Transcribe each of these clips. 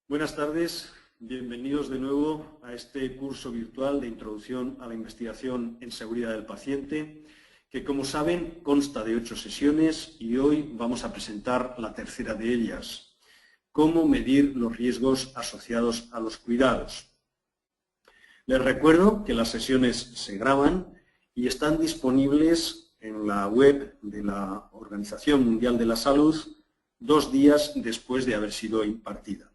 Buenas tardes, bienvenidos de nuevo a este curso virtual de Introducción a la Investigación en Seguridad del Paciente, que como saben consta de 8 sesiones y hoy vamos a presentar la tercera de ellas, cómo medir los riesgos asociados a los cuidados. Les recuerdo que las sesiones se graban y están disponibles en la web de la Organización Mundial de la Salud 2 días después de haber sido impartida.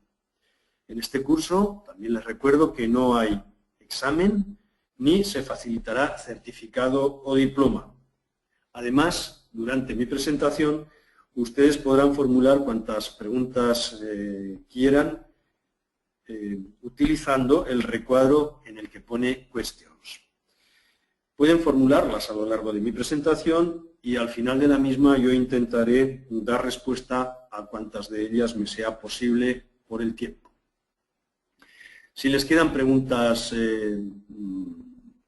En este curso también les recuerdo que no hay examen ni se facilitará certificado o diploma. Además, durante mi presentación, ustedes podrán formular cuantas preguntas quieran utilizando el recuadro en el que pone Questions. Pueden formularlas a lo largo de mi presentación y al final de la misma yo intentaré dar respuesta a cuantas de ellas me sea posible por el tiempo. Si les quedan preguntas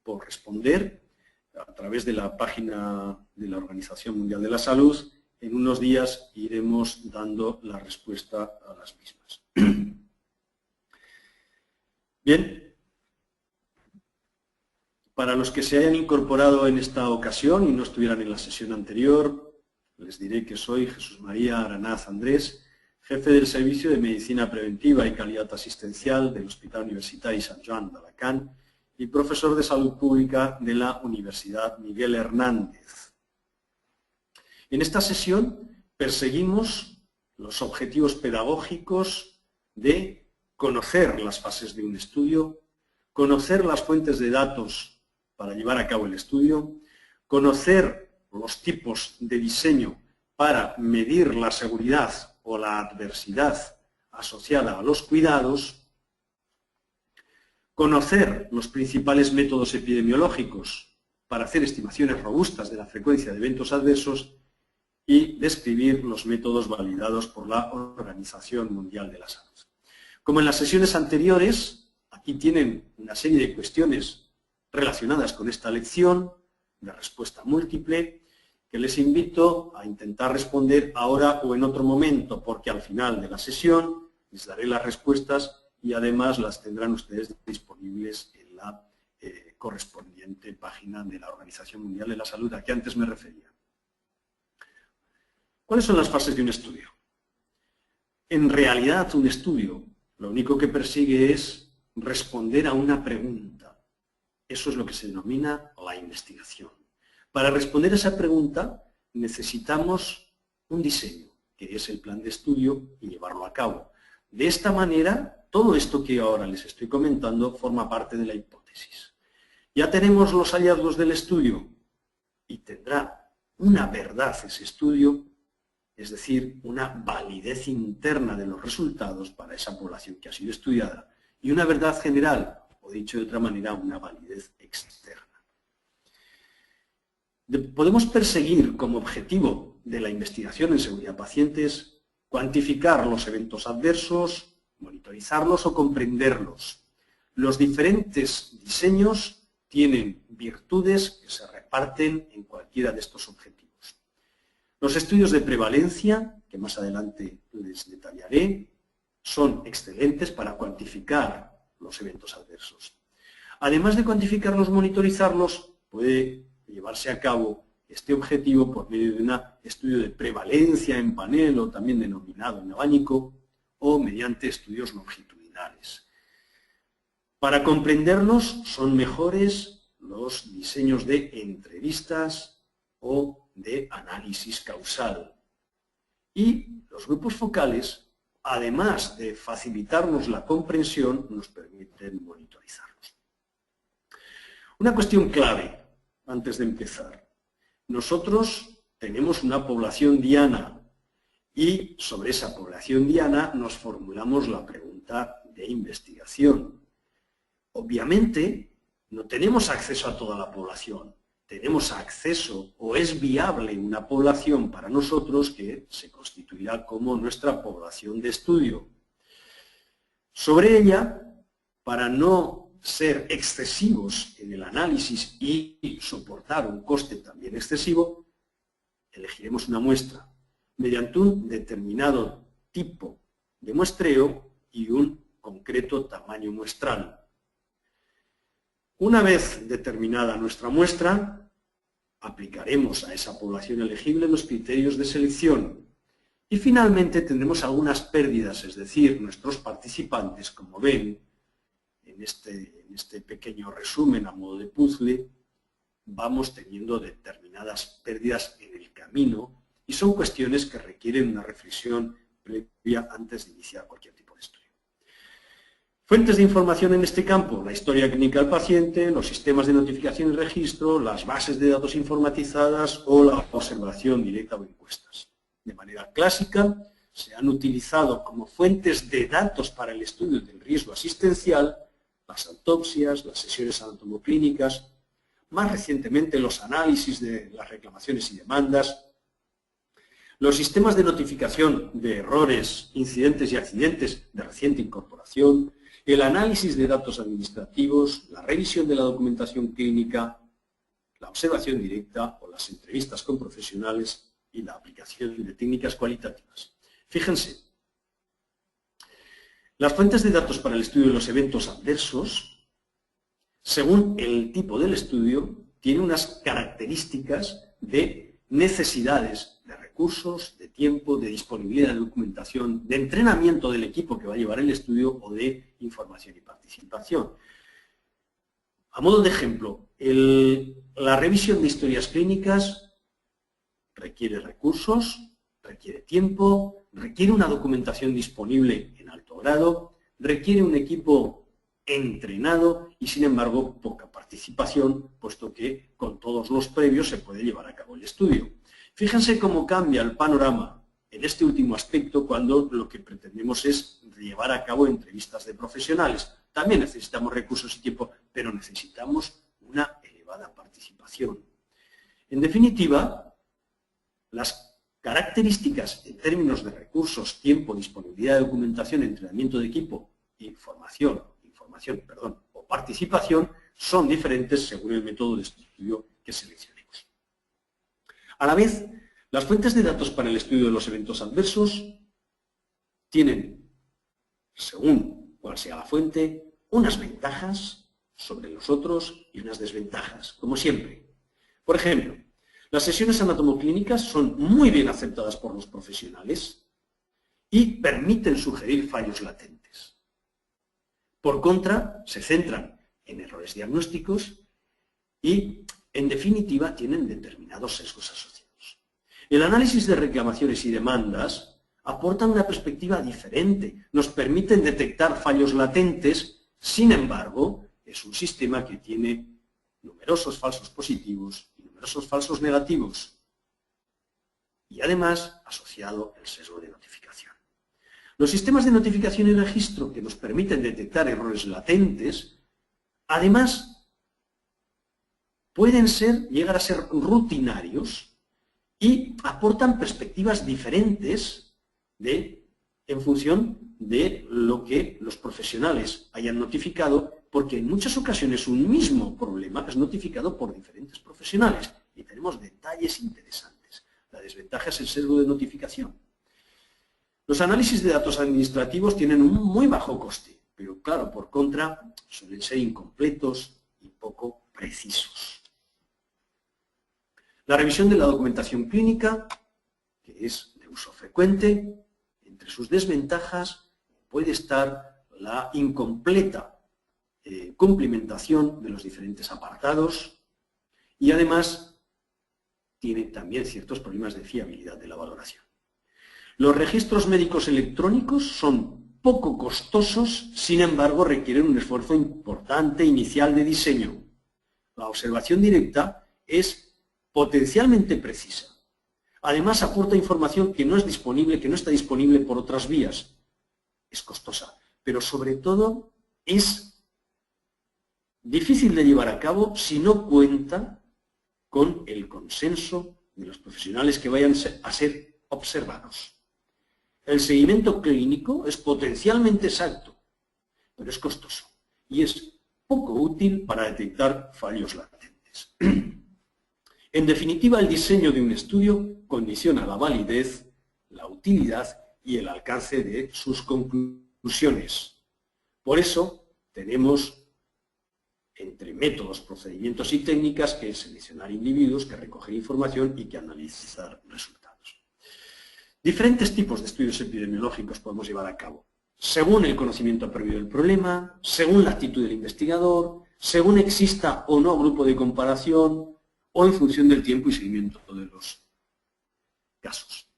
por responder, a través de la página de la Organización Mundial de la Salud, en unos días iremos dando la respuesta a las mismas. Bien, para los que se hayan incorporado en esta ocasión y no estuvieran en la sesión anterior, les diré que soy Jesús María Aranaz Andrés, jefe del Servicio de Medicina Preventiva y Calidad Asistencial del Hospital Universitari Sant Joan d'Alacant y profesor de Salud Pública de la Universidad Miguel Hernández. En esta sesión perseguimos los objetivos pedagógicos de conocer las fases de un estudio, conocer las fuentes de datos para llevar a cabo el estudio, conocer los tipos de diseño para medir la seguridad o la adversidad asociada a los cuidados, conocer los principales métodos epidemiológicos para hacer estimaciones robustas de la frecuencia de eventos adversos y describir los métodos validados por la Organización Mundial de la Salud. Como en las sesiones anteriores, aquí tienen una serie de cuestiones relacionadas con esta lección de respuesta múltiple, que les invito a intentar responder ahora o en otro momento, porque al final de la sesión les daré las respuestas y además las tendrán ustedes disponibles en la correspondiente página de la Organización Mundial de la Salud a que antes me refería. ¿Cuáles son las fases de un estudio? En realidad, un estudio lo único que persigue es responder a una pregunta. Eso es lo que se denomina la investigación. Para responder a esa pregunta necesitamos un diseño, que es el plan de estudio, y llevarlo a cabo. De esta manera, todo esto que ahora les estoy comentando forma parte de la hipótesis. Ya tenemos los hallazgos del estudio y tendrá una verdad ese estudio, es decir, una validez interna de los resultados para esa población que ha sido estudiada y una verdad general, o dicho de otra manera, una validez externa. Podemos perseguir como objetivo de la investigación en seguridad de pacientes cuantificar los eventos adversos, monitorizarlos o comprenderlos. Los diferentes diseños tienen virtudes que se reparten en cualquiera de estos objetivos. Los estudios de prevalencia, que más adelante les detallaré, son excelentes para cuantificar los eventos adversos. Además de cuantificarlos, monitorizarlos, puede llevarse a cabo este objetivo por medio de un estudio de prevalencia en panel o también denominado en abanico o mediante estudios longitudinales. Para comprenderlos son mejores los diseños de entrevistas o de análisis causal. Y los grupos focales, además de facilitarnos la comprensión, nos permiten monitorizarlos. Una cuestión clave antes de empezar. Nosotros tenemos una población diana y sobre esa población diana nos formulamos la pregunta de investigación. Obviamente no tenemos acceso a toda la población, tenemos acceso o es viable una población para nosotros que se constituirá como nuestra población de estudio. Sobre ella, para no ser excesivos en el análisis y soportar un coste también excesivo, elegiremos una muestra mediante un determinado tipo de muestreo y un concreto tamaño muestral. Una vez determinada nuestra muestra, aplicaremos a esa población elegible los criterios de selección y finalmente tendremos algunas pérdidas, es decir, nuestros participantes, como ven en este pequeño resumen a modo de puzzle, vamos teniendo determinadas pérdidas en el camino y son cuestiones que requieren una reflexión previa antes de iniciar cualquier tipo de estudio. Fuentes de información en este campo: la historia clínica del paciente, los sistemas de notificación y registro, las bases de datos informatizadas o la observación directa o encuestas. De manera clásica, se han utilizado como fuentes de datos para el estudio del riesgo asistencial las autopsias, las sesiones anatomoclínicas, más recientemente los análisis de las reclamaciones y demandas, los sistemas de notificación de errores, incidentes y accidentes de reciente incorporación, el análisis de datos administrativos, la revisión de la documentación clínica, la observación directa o las entrevistas con profesionales y la aplicación de técnicas cualitativas. Fíjense, las fuentes de datos para el estudio de los eventos adversos, según el tipo del estudio, tienen unas características de necesidades de recursos, de tiempo, de disponibilidad de documentación, de entrenamiento del equipo que va a llevar el estudio o de información y participación. A modo de ejemplo, la revisión de historias clínicas requiere recursos, requiere tiempo, requiere una documentación disponible en alto grado, requiere un equipo entrenado y, sin embargo, poca participación, puesto que con todos los previos se puede llevar a cabo el estudio. Fíjense cómo cambia el panorama en este último aspecto cuando lo que pretendemos es llevar a cabo entrevistas de profesionales. También necesitamos recursos y tiempo, pero necesitamos una elevada participación. En definitiva, las características en términos de recursos, tiempo, disponibilidad de documentación, entrenamiento de equipo y información o participación son diferentes según el método de estudio que seleccionemos. A la vez, las fuentes de datos para el estudio de los eventos adversos tienen, según cuál sea la fuente, unas ventajas sobre los otros y unas desventajas, como siempre. Por ejemplo, las sesiones anatomoclínicas son muy bien aceptadas por los profesionales y permiten sugerir fallos latentes. Por contra, se centran en errores diagnósticos y, en definitiva, tienen determinados sesgos asociados. El análisis de reclamaciones y demandas aporta una perspectiva diferente, nos permiten detectar fallos latentes, sin embargo, es un sistema que tiene numerosos falsos positivos y numerosos falsos negativos y, además, asociado el sesgo de notificación. Los sistemas de notificación y registro que nos permiten detectar errores latentes, además, pueden llegar a ser rutinarios y aportan perspectivas diferentes en función de lo que los profesionales hayan notificado, porque en muchas ocasiones un mismo problema es notificado por diferentes profesionales y tenemos detalles interesantes. La desventaja es el sesgo de notificación. Los análisis de datos administrativos tienen un muy bajo coste, pero claro, por contra, suelen ser incompletos y poco precisos. La revisión de la documentación clínica, que es de uso frecuente, entre sus desventajas puede estar la incompleta cumplimentación de los diferentes apartados y además tiene también ciertos problemas de fiabilidad de la valoración. Los registros médicos electrónicos son poco costosos, sin embargo requieren un esfuerzo importante inicial de diseño. La observación directa es potencialmente precisa. Además aporta información que no es disponible, que no está disponible por otras vías. Es costosa, pero sobre todo es difícil de llevar a cabo si no cuenta con el consenso de los profesionales que vayan a ser observados. El seguimiento clínico es potencialmente exacto, pero es costoso y es poco útil para detectar fallos latentes. En definitiva, el diseño de un estudio condiciona la validez, la utilidad y el alcance de sus conclusiones. conclusiones. Por eso tenemos entre métodos, procedimientos y técnicas que seleccionar individuos, que recoger información y que analizar resultados. Diferentes tipos de estudios epidemiológicos podemos llevar a cabo, según el conocimiento previo del problema, según la actitud del investigador, según exista o no grupo de comparación o en función del tiempo y seguimiento de los casos.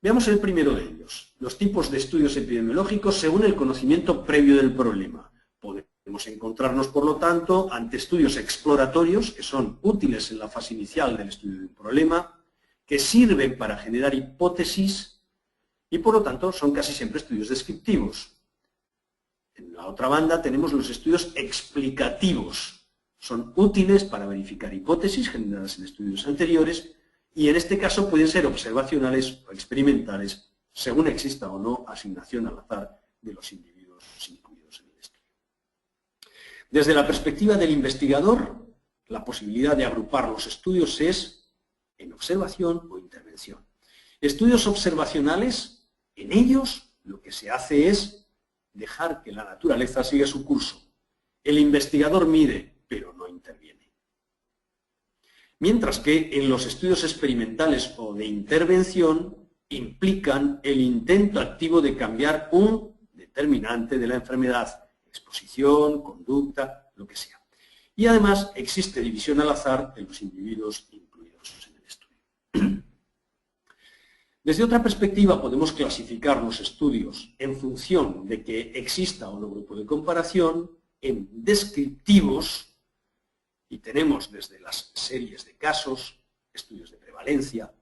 Veamos el primero de ellos, los tipos de estudios epidemiológicos según el conocimiento previo del problema. Podemos encontrarnos, por lo tanto, ante estudios exploratorios, que son útiles en la fase inicial del estudio de un problema, que sirven para generar hipótesis y, por lo tanto, son casi siempre estudios descriptivos. En la otra banda tenemos los estudios explicativos. Son útiles para verificar hipótesis generadas en estudios anteriores y, en este caso, pueden ser observacionales o experimentales, según exista o no asignación al azar de los individuos incluidos en el estudio. Desde la perspectiva del investigador, la posibilidad de agrupar los estudios es en observación o intervención. Estudios observacionales, en ellos lo que se hace es dejar que la naturaleza siga su curso. El investigador mide, pero no interviene. Mientras que en los estudios experimentales o de intervención implican el intento activo de cambiar un determinante de la enfermedad, exposición, conducta, lo que sea. Y además existe división al azar de los individuos incluidos en el estudio. Desde otra perspectiva podemos clasificar los estudios en función de que exista o no grupo de comparación en descriptivos, y tenemos desde las series de casos, estudios de prevalencia,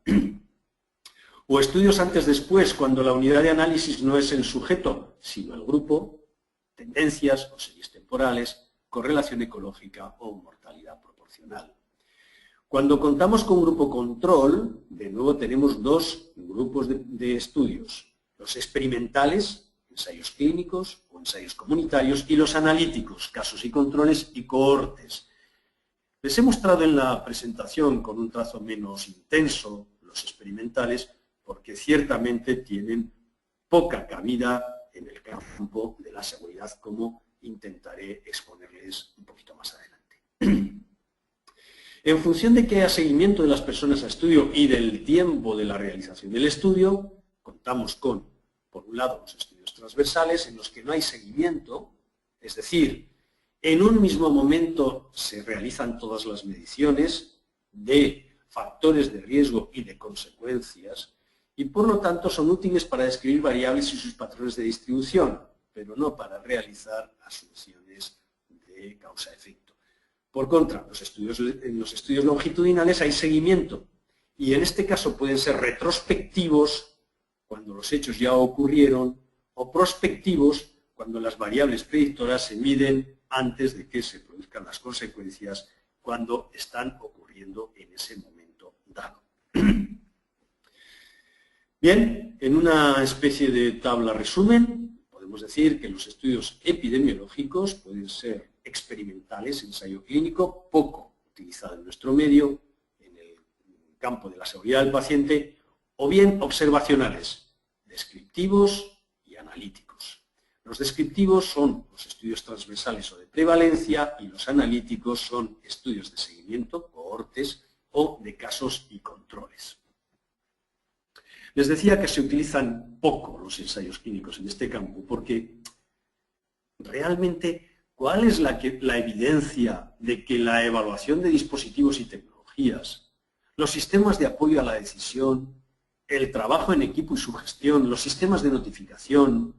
o estudios antes-después, cuando la unidad de análisis no es el sujeto, sino el grupo, tendencias o series temporales, correlación ecológica o mortalidad proporcional. Cuando contamos con grupo control, de nuevo tenemos dos grupos de estudios, los experimentales, ensayos clínicos o ensayos comunitarios, y los analíticos, casos y controles y cohortes. Les he mostrado en la presentación con un trazo menos intenso los experimentales, porque ciertamente tienen poca cabida en el campo de la seguridad, como intentaré exponerles un poquito más adelante. En función de que haya seguimiento de las personas a estudio y del tiempo de la realización del estudio, contamos con, por un lado, los estudios transversales en los que no hay seguimiento, es decir, en un mismo momento se realizan todas las mediciones de factores de riesgo y de consecuencias y, por lo tanto, son útiles para describir variables y sus patrones de distribución, pero no para realizar asunciones de causa-efecto. Por contra, en los estudios longitudinales hay seguimiento y en este caso pueden ser retrospectivos cuando los hechos ya ocurrieron o prospectivos cuando las variables predictoras se miden antes de que se produzcan las consecuencias cuando están ocurriendo en ese momento dado. Bien, en una especie de tabla resumen, podemos decir que los estudios epidemiológicos pueden ser experimentales, ensayo clínico, poco utilizado en nuestro medio, en el campo de la seguridad del paciente, o bien observacionales, descriptivos y analíticos. Los descriptivos son los estudios transversales o de prevalencia y los analíticos son estudios de seguimiento, cohortes o de casos y controles. Les decía que se utilizan poco los ensayos clínicos en este campo porque realmente, ¿cuál es la evidencia de que la evaluación de dispositivos y tecnologías, los sistemas de apoyo a la decisión, el trabajo en equipo y su gestión, los sistemas de notificación,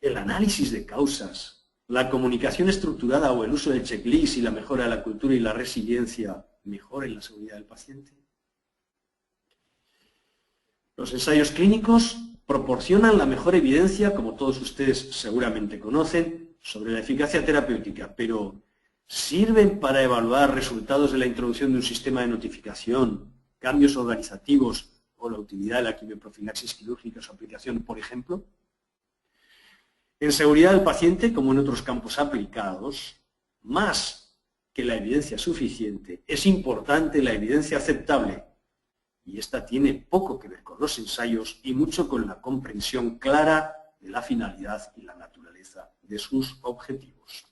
el análisis de causas, la comunicación estructurada o el uso de checklists y la mejora de la cultura y la resiliencia mejoren la seguridad del paciente? Los ensayos clínicos proporcionan la mejor evidencia, como todos ustedes seguramente conocen, sobre la eficacia terapéutica, pero ¿sirven para evaluar resultados de la introducción de un sistema de notificación, cambios organizativos o la utilidad de la quimioprofilaxis quirúrgica o su aplicación, por ejemplo? En seguridad del paciente, como en otros campos aplicados, más que la evidencia suficiente, es importante la evidencia aceptable, y esta tiene poco que ver con los ensayos y mucho con la comprensión clara de la finalidad y la naturaleza de sus objetivos.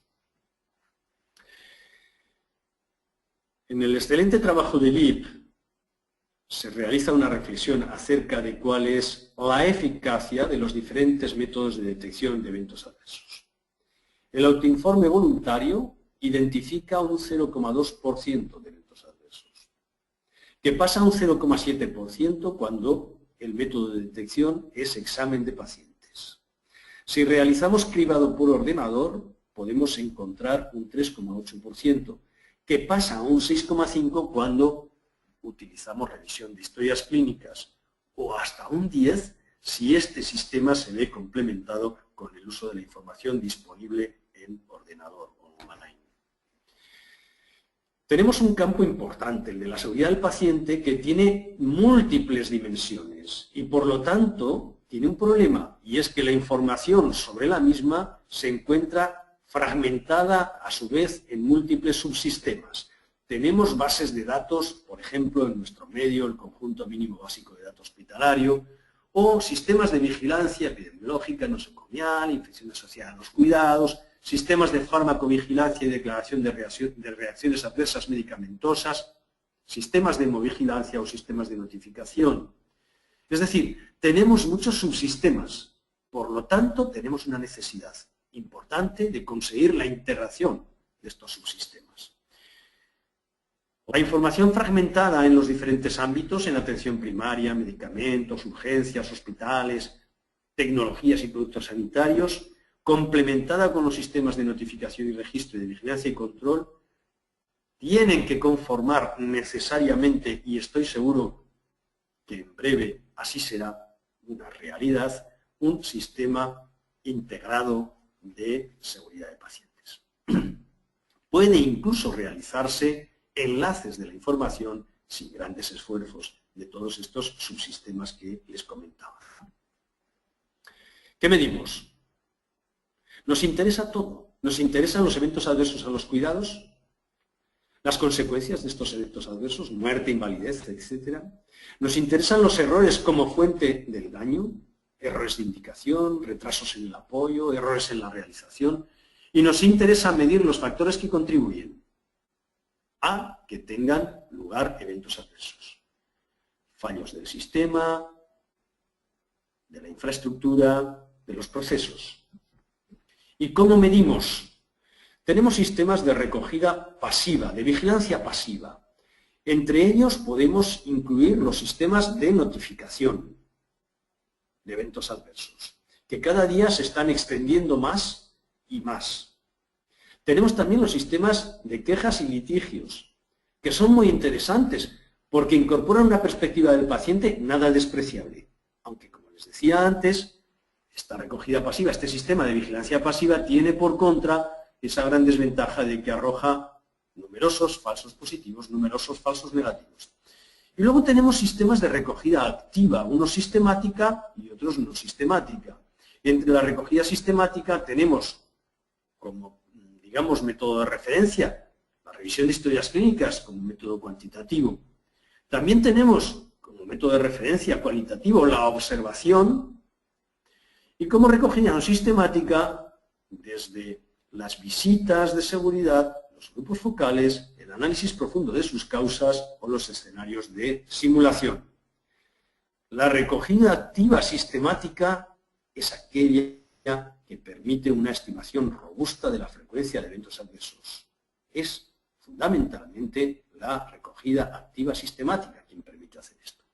En el excelente trabajo de Lieb se realiza una reflexión acerca de cuál es la eficacia de los diferentes métodos de detección de eventos adversos. El autoinforme voluntario identifica un 0,2% de eventos adversos, que pasa a un 0,7% cuando el método de detección es examen de pacientes. Si realizamos cribado por ordenador, podemos encontrar un 3,8%, que pasa a un 6,5% cuando utilizamos revisión de historias clínicas, o hasta un 10% si este sistema se ve complementado con el uso de la información disponible en ordenador o online. Tenemos un campo importante, el de la seguridad del paciente, que tiene múltiples dimensiones y por lo tanto tiene un problema, y es que la información sobre la misma se encuentra fragmentada a su vez en múltiples subsistemas. Tenemos bases de datos, por ejemplo, en nuestro medio, el conjunto mínimo básico de datos hospitalario, o sistemas de vigilancia epidemiológica, nosocomial, infección asociada a los cuidados, sistemas de farmacovigilancia y declaración de reacciones adversas medicamentosas, sistemas de hemovigilancia o sistemas de notificación. Es decir, tenemos muchos subsistemas, por lo tanto, tenemos una necesidad importante de conseguir la integración de estos subsistemas. La información fragmentada en los diferentes ámbitos, en atención primaria, medicamentos, urgencias, hospitales, tecnologías y productos sanitarios, complementada con los sistemas de notificación y registro y de vigilancia y control, tienen que conformar necesariamente, y estoy seguro que en breve así será una realidad, un sistema integrado de seguridad de pacientes. Puede incluso realizarse enlaces de la información sin grandes esfuerzos de todos estos subsistemas que les comentaba. ¿Qué medimos? Nos interesa todo. Nos interesan los eventos adversos a los cuidados, las consecuencias de estos eventos adversos, muerte, invalidez, etc. Nos interesan los errores como fuente del daño, errores de indicación, retrasos en el apoyo, errores en la realización, y nos interesa medir los factores que contribuyen a que tengan lugar eventos adversos. Fallos del sistema, de la infraestructura, de los procesos. ¿Y cómo medimos? Tenemos sistemas de recogida pasiva, de vigilancia pasiva. Entre ellos podemos incluir los sistemas de notificación de eventos adversos, que cada día se están extendiendo más y más. Tenemos también los sistemas de quejas y litigios, que son muy interesantes porque incorporan una perspectiva del paciente nada despreciable. Aunque, como les decía antes, esta recogida pasiva, este sistema de vigilancia pasiva tiene por contra esa gran desventaja de que arroja numerosos falsos positivos, numerosos falsos negativos. Y luego tenemos sistemas de recogida activa, unos sistemática y otros no sistemática. Entre la recogida sistemática tenemos como, digamos, método de referencia la revisión de historias clínicas como método cuantitativo. También tenemos como método de referencia cualitativo la observación y como recogida no sistemática desde las visitas de seguridad, los grupos focales, el análisis profundo de sus causas o los escenarios de simulación. La recogida activa sistemática es aquella que permite una estimación robusta de la frecuencia de eventos adversos. Es fundamentalmente la recogida activa sistemática quien permite hacer esto.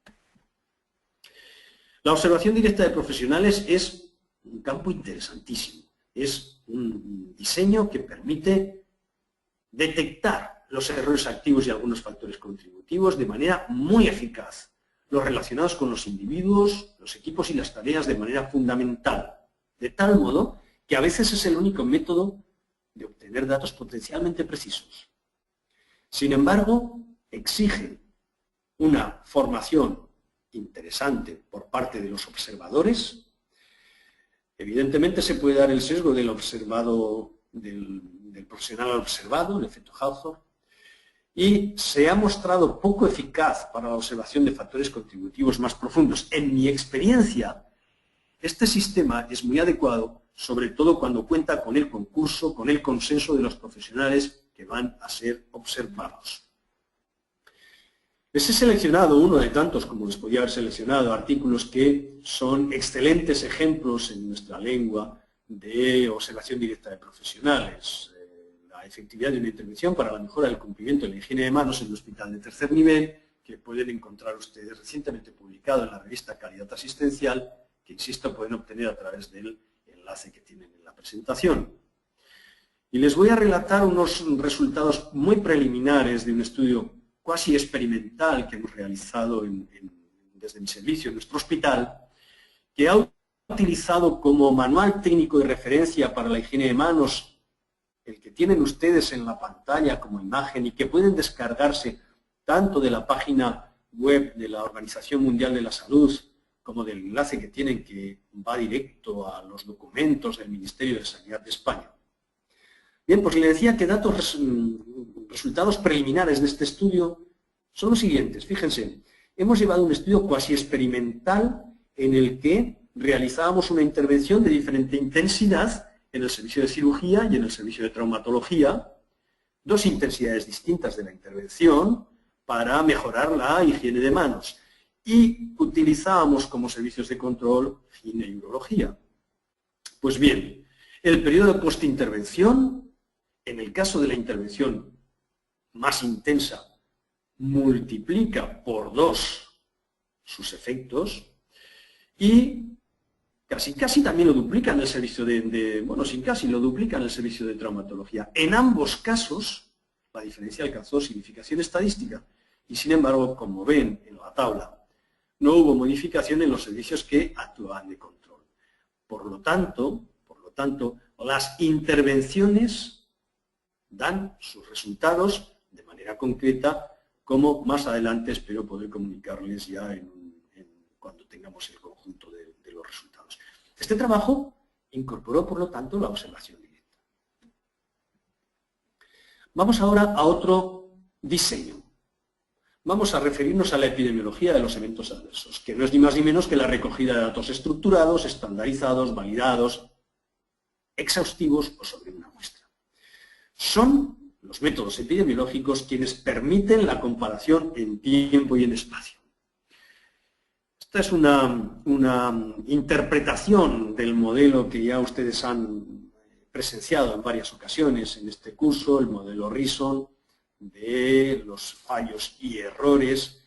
La observación directa de profesionales es un campo interesantísimo. Es un diseño que permite detectar los errores activos y algunos factores contributivos de manera muy eficaz, los relacionados con los individuos, los equipos y las tareas de manera fundamental, de tal modo que a veces es el único método de obtener datos potencialmente precisos. Sin embargo, exige una formación interesante por parte de los observadores. Evidentemente se puede dar el sesgo del observado, del profesional al observado, el efecto Hawthorne, y se ha mostrado poco eficaz para la observación de factores contributivos más profundos. En mi experiencia, Este sistema es muy adecuado, sobre todo cuando cuenta con el concurso, con el consenso de los profesionales que van a ser observados. Les he seleccionado uno de tantos, como les podía haber seleccionado, artículos que son excelentes ejemplos en nuestra lengua de observación directa de profesionales. La efectividad de una intervención para la mejora del cumplimiento de la higiene de manos en un hospital de tercer nivel, que pueden encontrar ustedes recientemente publicado en la revista Calidad Asistencial, que, insisto, pueden obtener a través del enlace que tienen en la presentación. Y les voy a relatar unos resultados muy preliminares de un estudio cuasi experimental que hemos realizado desde mi servicio en nuestro hospital, que ha utilizado como manual técnico de referencia para la higiene de manos el que tienen ustedes en la pantalla como imagen y que pueden descargarse tanto de la página web de la Organización Mundial de la Salud como del enlace que tienen que va directo a los documentos del Ministerio de Sanidad de España. Bien, pues le decía que resultados preliminares de este estudio son los siguientes. Fíjense, hemos llevado un estudio cuasi experimental en el que realizábamos una intervención de diferente intensidad en el servicio de cirugía y en el servicio de traumatología, dos intensidades distintas de la intervención para mejorar la higiene de manos. Y utilizábamos como servicios de control gine y urología. Pues bien, el periodo postintervención, en el caso de la intervención más intensa, multiplica por 2 sus efectos y casi también lo duplica en el servicio bueno, sin casi, lo duplica en el servicio de traumatología. En ambos casos, la diferencia alcanzó significación estadística y, sin embargo, como ven en la tabla, no hubo modificación en los servicios que actuaban de control. Por lo tanto, las intervenciones dan sus resultados de manera concreta, como más adelante espero poder comunicarles ya cuando tengamos el conjunto de los resultados. Este trabajo incorporó, por lo tanto, la observación directa. Vamos ahora a otro diseño. Vamos a referirnos a la epidemiología de los eventos adversos, que no es ni más ni menos que la recogida de datos estructurados, estandarizados, validados, exhaustivos o sobre una muestra. Son los métodos epidemiológicos quienes permiten la comparación en tiempo y en espacio. Esta es una interpretación del modelo que ya ustedes han presenciado en varias ocasiones en este curso, el modelo Rison, de los fallos y errores,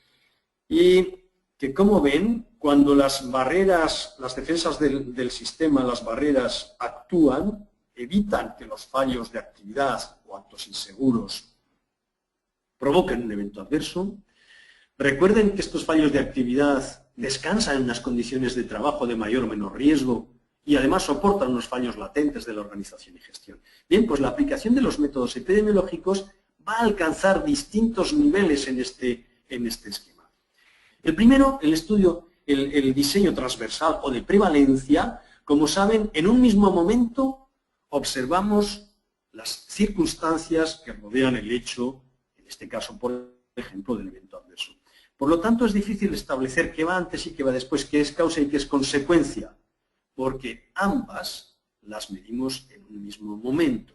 y que, como ven, cuando las barreras, las defensas del sistema, las barreras actúan, evitan que los fallos de actividad o actos inseguros provoquen un evento adverso. Recuerden que estos fallos de actividad descansan en unas condiciones de trabajo de mayor o menor riesgo y además soportan unos fallos latentes de la organización y gestión. Bien, pues la aplicación de los métodos epidemiológicos va a alcanzar distintos niveles en este esquema. El primero, el diseño transversal o de prevalencia. Como saben, en un mismo momento observamos las circunstancias que rodean el hecho, en este caso, por ejemplo, del evento adverso. Por lo tanto, es difícil establecer qué va antes y qué va después, qué es causa y qué es consecuencia, porque ambas las medimos en un mismo momento.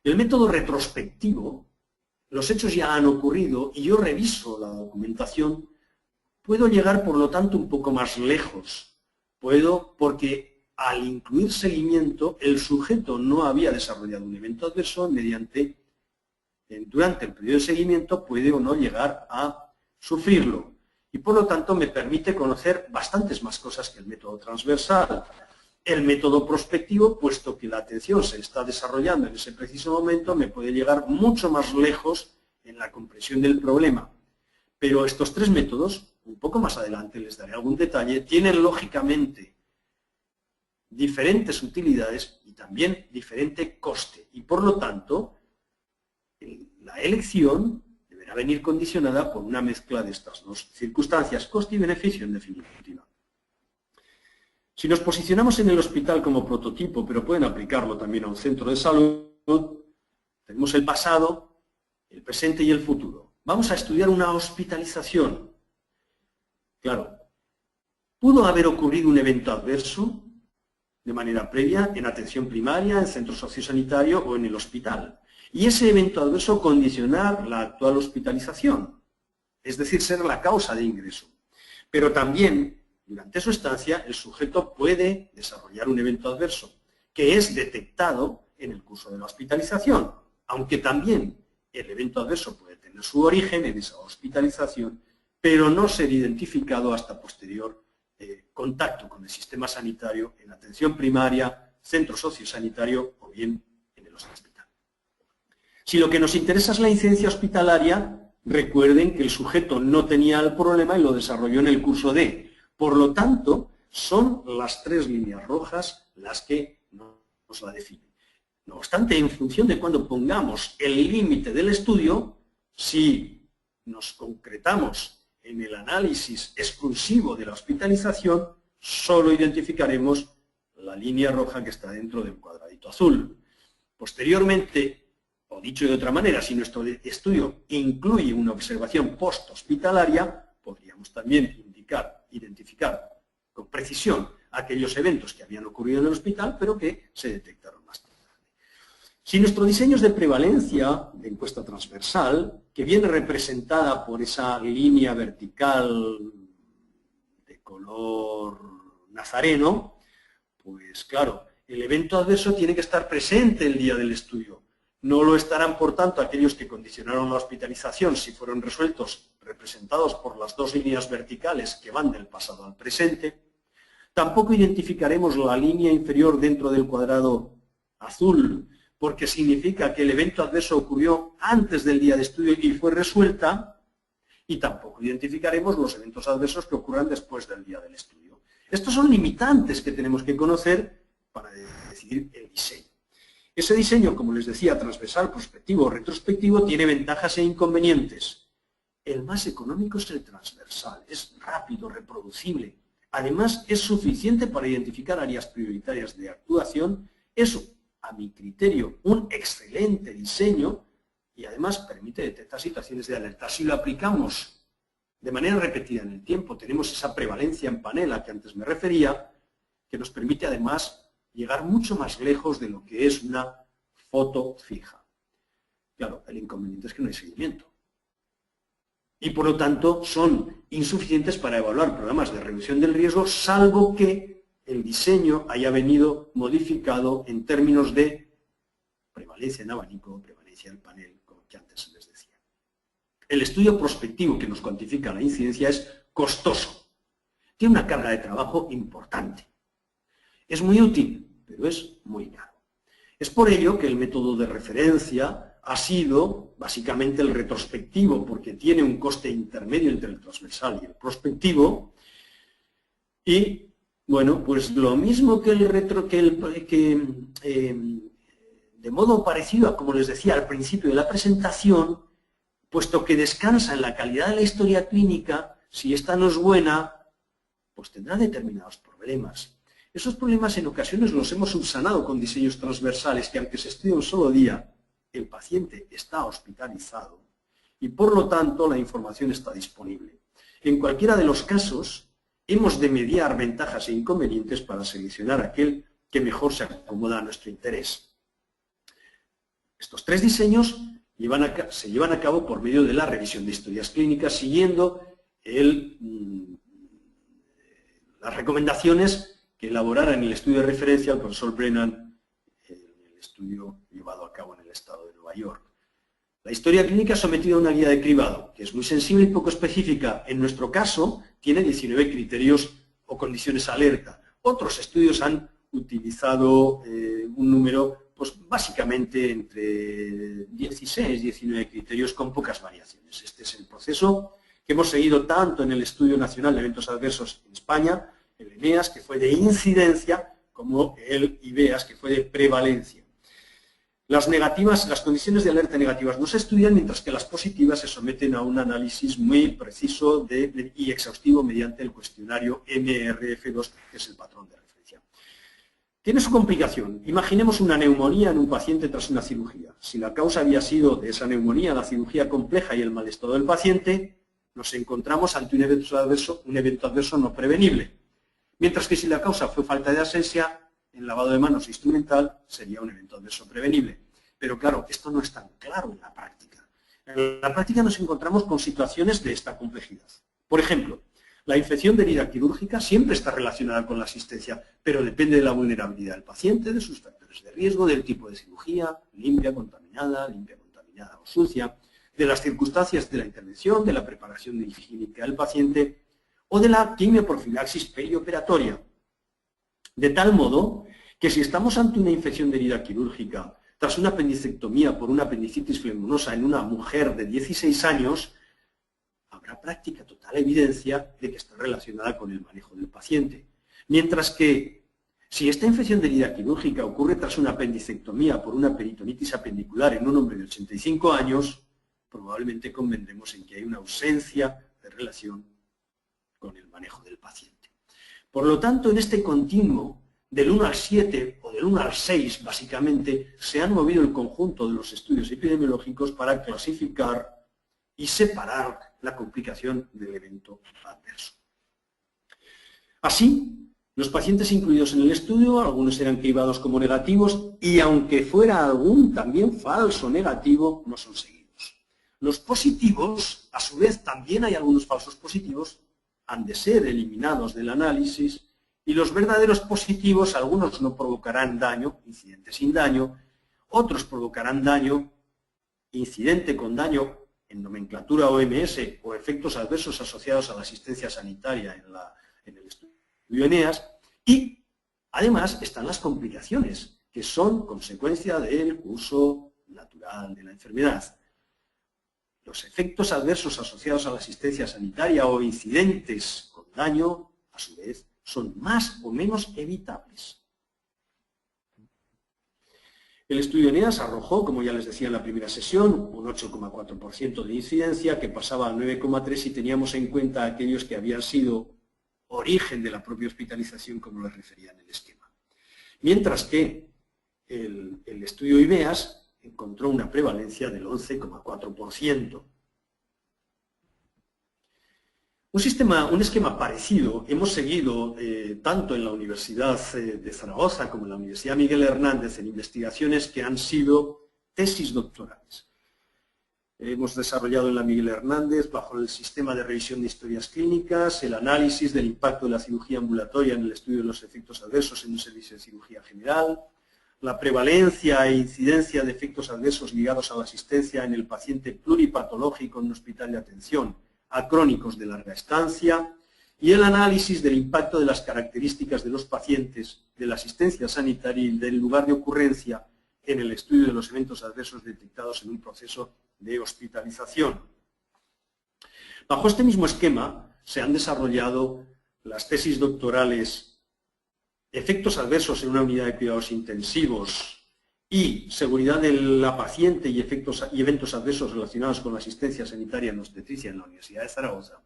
El método retrospectivo, los hechos ya han ocurrido y yo reviso la documentación, puedo llegar, por lo tanto, un poco más lejos. Porque al incluir seguimiento, el sujeto no había desarrollado un evento adverso durante el periodo de seguimiento puede o no llegar a sufrirlo. Y por lo tanto me permite conocer bastantes más cosas que el método transversal. El método prospectivo, puesto que la atención se está desarrollando en ese preciso momento, me puede llegar mucho más lejos en la comprensión del problema. Pero estos tres métodos, un poco más adelante les daré algún detalle, tienen lógicamente diferentes utilidades y también diferente coste. Y por lo tanto, la elección deberá venir condicionada por una mezcla de estas dos circunstancias, coste y beneficio en definitiva. Si nos posicionamos en el hospital como prototipo, pero pueden aplicarlo también a un centro de salud, tenemos el pasado, el presente y el futuro. Vamos a estudiar una hospitalización. Claro, Pudo haber ocurrido un evento adverso de manera previa en atención primaria, en centro sociosanitario o en el hospital. Y ese evento adverso condicionar la actual hospitalización, es decir, ser la causa de ingreso. Pero también, durante su estancia, el sujeto puede desarrollar un evento adverso que es detectado en el curso de la hospitalización, aunque también el evento adverso puede tener su origen en esa hospitalización, pero no ser identificado hasta posterior contacto con el sistema sanitario en atención primaria, centro sociosanitario o bien en el hospital. Si lo que nos interesa es la incidencia hospitalaria, recuerden que el sujeto no tenía el problema y lo desarrolló en el curso D. Por lo tanto, son las 3 líneas rojas las que nos la definen. No obstante, en función de cuando pongamos el límite del estudio, si nos concretamos en el análisis exclusivo de la hospitalización, solo identificaremos la línea roja que está dentro del cuadradito azul. Posteriormente, o dicho de otra manera, si nuestro estudio incluye una observación post-hospitalaria, podríamos también identificar con precisión aquellos eventos que habían ocurrido en el hospital, pero que se detectaron más tarde. Si nuestro diseño es de prevalencia de encuesta transversal, que viene representada por esa línea vertical de color nazareno, pues claro, el evento adverso tiene que estar presente el día del estudio. No lo estarán, por tanto, aquellos que condicionaron la hospitalización si fueron resueltos, representados por las 2 líneas verticales que van del pasado al presente. Tampoco identificaremos la línea inferior dentro del cuadrado azul, porque significa que el evento adverso ocurrió antes del día de estudio y fue resuelta, y tampoco identificaremos los eventos adversos que ocurran después del día del estudio. Estos son limitantes que tenemos que conocer para decidir el diseño. Ese diseño, como les decía, transversal, prospectivo o retrospectivo, tiene ventajas e inconvenientes. El más económico es el transversal, es rápido, reproducible. Además, es suficiente para identificar áreas prioritarias de actuación. Es, a mi criterio, un excelente diseño y además permite detectar situaciones de alerta. Si lo aplicamos de manera repetida en el tiempo, tenemos esa prevalencia en panel a que antes me refería, que nos permite además llegar mucho más lejos de lo que es una foto fija. Claro, el inconveniente es que no hay seguimiento. Y por lo tanto son insuficientes para evaluar programas de reducción del riesgo, salvo que el diseño haya venido modificado en términos de prevalencia en abanico, prevalencia en panel, como que antes les decía. El estudio prospectivo que nos cuantifica la incidencia es costoso. Tiene una carga de trabajo importante. Es muy útil, pero es muy caro. Es por ello que el método de referencia ha sido básicamente el retrospectivo, porque tiene un coste intermedio entre el transversal y el prospectivo. Y, bueno, pues lo mismo que de modo parecido a como les decía al principio de la presentación, puesto que descansa en la calidad de la historia clínica, si esta no es buena, pues tendrá determinados problemas. Esos problemas en ocasiones los hemos subsanado con diseños transversales que, aunque se estudie un solo día, el paciente está hospitalizado y por lo tanto la información está disponible. En cualquiera de los casos, hemos de mediar ventajas e inconvenientes para seleccionar aquel que mejor se acomoda a nuestro interés. Estos 3 diseños se llevan a cabo por medio de la revisión de historias clínicas, siguiendo las recomendaciones que elaborara en el estudio de referencia el profesor Brennan en el estudio llevado a cabo en el estado de Nueva York. La historia clínica sometida a una guía de cribado, que es muy sensible y poco específica. En nuestro caso, tiene 19 criterios o condiciones alerta. Otros estudios han utilizado un número, pues básicamente entre 16 y 19 criterios con pocas variaciones. Este es el proceso que hemos seguido tanto en el Estudio Nacional de Eventos Adversos en España, el ENEAS, que fue de incidencia, como el IBEAS, que fue de prevalencia. Las condiciones de alerta negativas no se estudian, mientras que las positivas se someten a un análisis muy preciso y exhaustivo mediante el cuestionario MRF2, que es el patrón de referencia. Tiene su complicación. Imaginemos una neumonía en un paciente tras una cirugía. Si la causa había sido de esa neumonía la cirugía compleja y el mal estado del paciente, nos encontramos ante un evento adverso no prevenible. Mientras que si la causa fue falta de asepsia, el lavado de manos instrumental sería un evento adverso prevenible. Pero claro, esto no es tan claro en la práctica. En la práctica nos encontramos con situaciones de esta complejidad. Por ejemplo, la infección de herida quirúrgica siempre está relacionada con la asistencia, pero depende de la vulnerabilidad del paciente, de sus factores de riesgo, del tipo de cirugía, limpia, contaminada o sucia, de las circunstancias de la intervención, de la preparación higiénica del paciente o de la quimioprofilaxis perioperatoria. De tal modo que si estamos ante una infección de herida quirúrgica tras una apendicectomía por una apendicitis flemonosa en una mujer de 16 años, habrá práctica total evidencia de que está relacionada con el manejo del paciente. Mientras que, si esta infección de herida quirúrgica ocurre tras una apendicectomía por una peritonitis apendicular en un hombre de 85 años, probablemente convendremos en que hay una ausencia de relación con el manejo del paciente. Por lo tanto, en este continuo del 1 al 7 o del 1 al 6, básicamente, se han movido el conjunto de los estudios epidemiológicos para clasificar y separar la complicación del evento adverso. Así, los pacientes incluidos en el estudio, algunos eran cribados como negativos y aunque fuera algún también falso negativo, no son seguidos. Los positivos, a su vez, también hay algunos falsos positivos, han de ser eliminados del análisis y los verdaderos positivos, algunos no provocarán daño, incidente sin daño, otros provocarán daño, incidente con daño en nomenclatura OMS o efectos adversos asociados a la asistencia sanitaria en el estudio ENEAS, y además están las complicaciones, que son consecuencia del curso natural de la enfermedad. Los efectos adversos asociados a la asistencia sanitaria o incidentes con daño, a su vez, son más o menos evitables. El estudio ENEAS arrojó, como ya les decía en la primera sesión, un 8,4% de incidencia que pasaba a 9,3% si teníamos en cuenta aquellos que habían sido origen de la propia hospitalización, como les refería en el esquema. Mientras que el estudio IBEAS encontró una prevalencia del 11,4%. Un esquema parecido hemos seguido tanto en la Universidad de Zaragoza como en la Universidad Miguel Hernández en investigaciones que han sido tesis doctorales. Hemos desarrollado en la Miguel Hernández, bajo el sistema de revisión de historias clínicas, el análisis del impacto de la cirugía ambulatoria en el estudio de los efectos adversos en un servicio de cirugía general, la prevalencia e incidencia de efectos adversos ligados a la asistencia en el paciente pluripatológico en un hospital de atención a crónicos de larga estancia y el análisis del impacto de las características de los pacientes, de la asistencia sanitaria y del lugar de ocurrencia en el estudio de los eventos adversos detectados en un proceso de hospitalización. Bajo este mismo esquema se han desarrollado las tesis doctorales Efectos adversos en una unidad de cuidados intensivos y seguridad de la paciente y eventos adversos relacionados con la asistencia sanitaria en obstetricia en la Universidad de Zaragoza.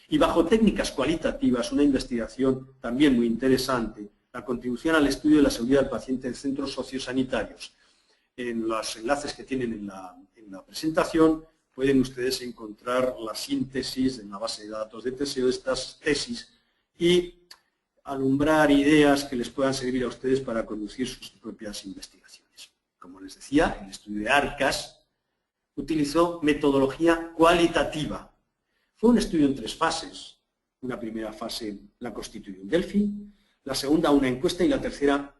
Y bajo técnicas cualitativas, una investigación también muy interesante, la contribución al estudio de la seguridad del paciente en centros sociosanitarios. En los enlaces que tienen en la presentación pueden ustedes encontrar la síntesis en la base de datos de TSEO de estas tesis y alumbrar ideas que les puedan servir a ustedes para conducir sus propias investigaciones. Como les decía, el estudio de ARCAS utilizó metodología cualitativa. Fue un estudio en 3 fases. Una primera fase la constituyó un Delphi, la segunda una encuesta y la tercera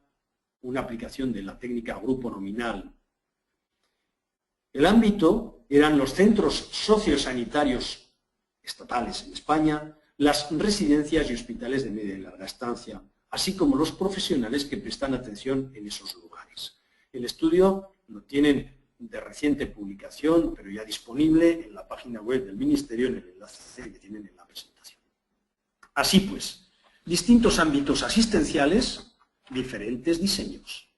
una aplicación de la técnica grupo nominal. El ámbito eran los centros sociosanitarios estatales en España, las residencias y hospitales de media y larga estancia, así como los profesionales que prestan atención en esos lugares. El estudio lo tienen de reciente publicación, pero ya disponible en la página web del Ministerio en el enlace que tienen en la presentación. Así pues, distintos ámbitos asistenciales, diferentes diseños.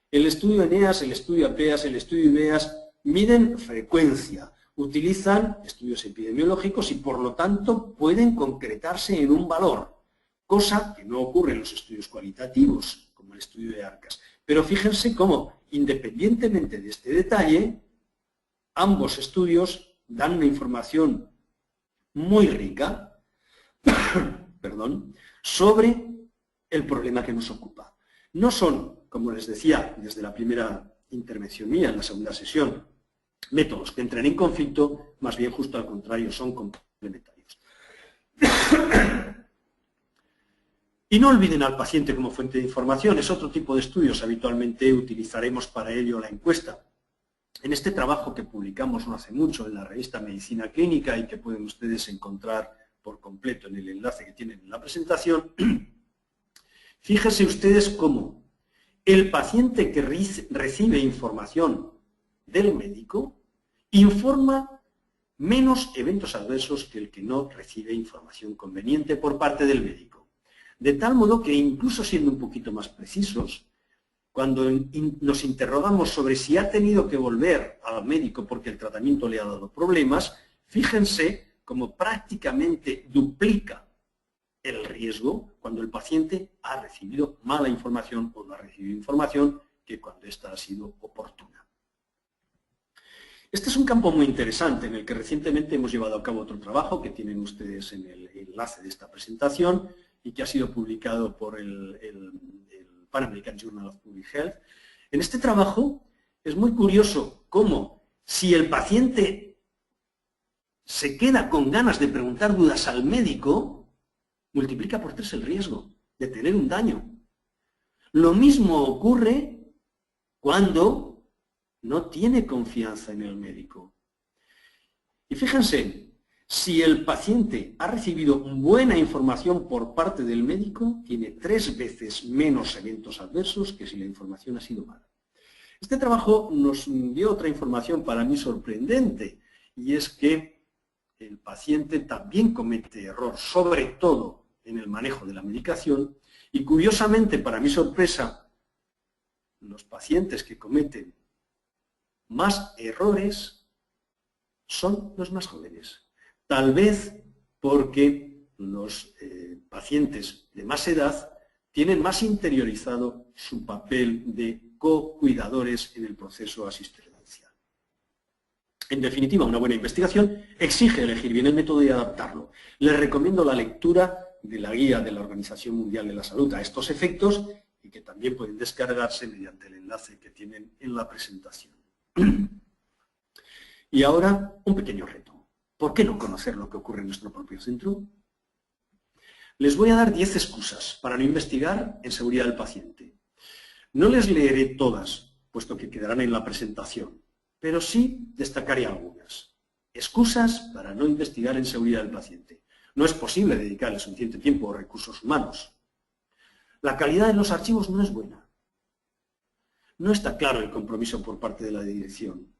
El estudio ENEAS, el estudio APEAS, el estudio IBEAS miden frecuencia, utilizan estudios epidemiológicos y por lo tanto pueden concretarse en un valor, cosa que no ocurre en los estudios cualitativos, como el estudio de ARCAS. Pero fíjense cómo, independientemente de este detalle, ambos estudios dan una información muy rica sobre el problema que nos ocupa. No son, como les decía desde la primera intervención mía en la segunda sesión, métodos que entren en conflicto, más bien justo al contrario, son complementarios. Y no olviden al paciente como fuente de información, es otro tipo de estudios, habitualmente utilizaremos para ello la encuesta. En este trabajo que publicamos no hace mucho en la revista Medicina Clínica y que pueden ustedes encontrar por completo en el enlace que tienen en la presentación, fíjense ustedes cómo el paciente que recibe información del médico informa menos eventos adversos que el que no recibe información conveniente por parte del médico. De tal modo que incluso siendo un poquito más precisos, cuando nos interrogamos sobre si ha tenido que volver al médico porque el tratamiento le ha dado problemas, fíjense cómo prácticamente duplica el riesgo cuando el paciente ha recibido mala información o no ha recibido información que cuando ésta ha sido oportuna. Este es un campo muy interesante en el que recientemente hemos llevado a cabo otro trabajo que tienen ustedes en el enlace de esta presentación y que ha sido publicado por el Pan American Journal of Public Health. En este trabajo es muy curioso cómo si el paciente se queda con ganas de preguntar dudas al médico, multiplica por 3 el riesgo de tener un daño. Lo mismo ocurre cuando no tiene confianza en el médico. Y fíjense, si el paciente ha recibido buena información por parte del médico, tiene 3 veces menos eventos adversos que si la información ha sido mala. Este trabajo nos dio otra información para mí sorprendente, y es que el paciente también comete error, sobre todo en el manejo de la medicación, y curiosamente, para mi sorpresa, los pacientes que cometen más errores son los más jóvenes. Tal vez porque los pacientes de más edad tienen más interiorizado su papel de co-cuidadores en el proceso asistencial. En definitiva, una buena investigación exige elegir bien el método y adaptarlo. Les recomiendo la lectura de la guía de la Organización Mundial de la Salud a estos efectos y que también pueden descargarse mediante el enlace que tienen en la presentación. Y ahora, un pequeño reto. ¿Por qué no conocer lo que ocurre en nuestro propio centro? Les voy a dar 10 excusas para no investigar en seguridad del paciente. No les leeré todas, puesto que quedarán en la presentación, pero sí destacaré algunas. Excusas para no investigar en seguridad del paciente. No es posible dedicarle suficiente tiempo o recursos humanos. La calidad de los archivos no es buena. No está claro el compromiso por parte de la dirección.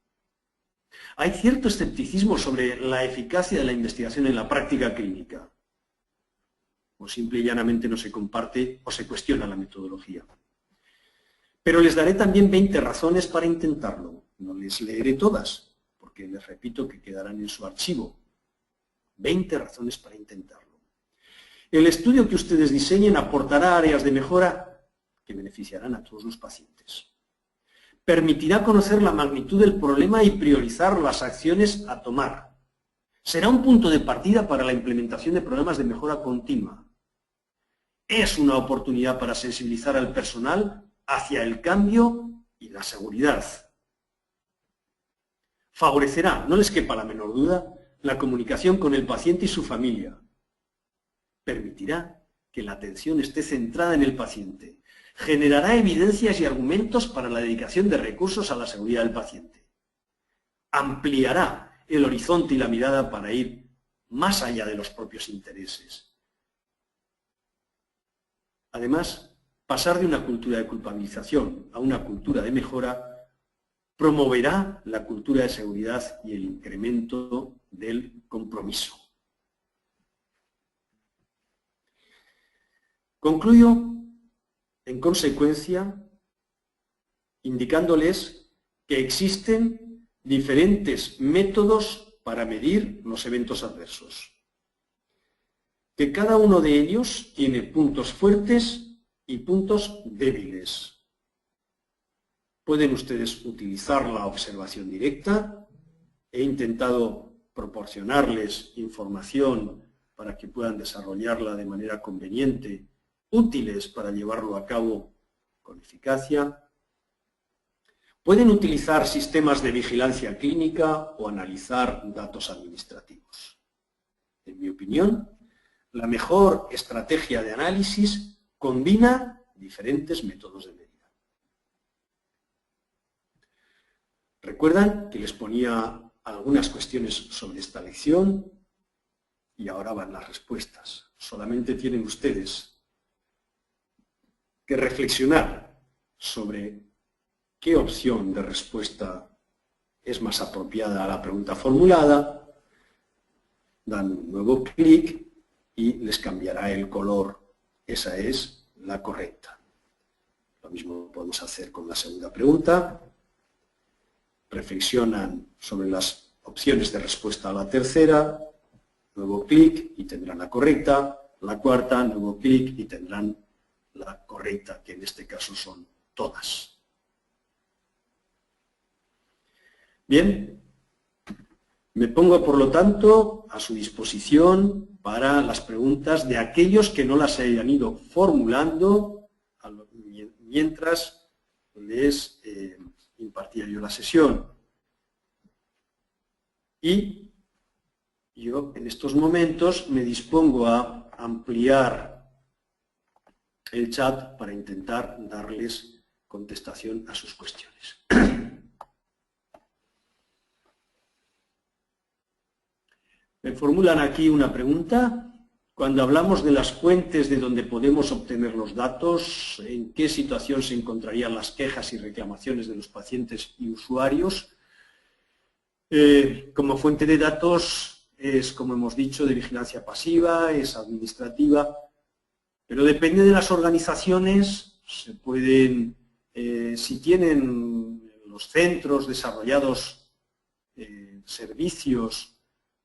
Hay cierto escepticismo sobre la eficacia de la investigación en la práctica clínica. O simple y llanamente no se comparte o se cuestiona la metodología. Pero les daré también 20 razones para intentarlo. No les leeré todas, porque les repito que quedarán en su archivo. 20 razones para intentarlo. El estudio que ustedes diseñen aportará áreas de mejora que beneficiarán a todos los pacientes. Permitirá conocer la magnitud del problema y priorizar las acciones a tomar. Será un punto de partida para la implementación de programas de mejora continua. Es una oportunidad para sensibilizar al personal hacia el cambio y la seguridad. Favorecerá, no les quepa la menor duda, la comunicación con el paciente y su familia. Permitirá que la atención esté centrada en el paciente. Generará evidencias y argumentos para la dedicación de recursos a la seguridad del paciente. Ampliará el horizonte y la mirada para ir más allá de los propios intereses. Además, pasar de una cultura de culpabilización a una cultura de mejora promoverá la cultura de seguridad y el incremento del compromiso. Concluyo, en consecuencia, indicándoles que existen diferentes métodos para medir los eventos adversos. Que cada uno de ellos tiene puntos fuertes y puntos débiles. Pueden ustedes utilizar la observación directa. He intentado proporcionarles información para que puedan desarrollarla de manera conveniente útiles para llevarlo a cabo con eficacia. Pueden utilizar sistemas de vigilancia clínica o analizar datos administrativos. En mi opinión, la mejor estrategia de análisis combina diferentes métodos de medida. ¿Recuerdan que les ponía algunas cuestiones sobre esta lección? Y ahora van las respuestas. Solamente tienen ustedes que reflexionar sobre qué opción de respuesta es más apropiada a la pregunta formulada, dan un nuevo clic y les cambiará el color. Esa es la correcta. Lo mismo podemos hacer con la segunda pregunta. Reflexionan sobre las opciones de respuesta a la tercera, nuevo clic y tendrán la correcta. La cuarta, nuevo clic y tendrán la correcta, que en este caso son todas. Bien, me pongo por lo tanto a su disposición para las preguntas de aquellos que no las hayan ido formulando mientras les impartía yo la sesión. Y yo en estos momentos me dispongo a ampliar el chat para intentar darles contestación a sus cuestiones. Me formulan aquí una pregunta. Cuando hablamos de las fuentes de donde podemos obtener los datos, ¿en qué situación se encontrarían las quejas y reclamaciones de los pacientes y usuarios? Como fuente de datos es, como hemos dicho, de vigilancia pasiva, es administrativa, pero depende de las organizaciones. Se pueden, si tienen los centros desarrollados servicios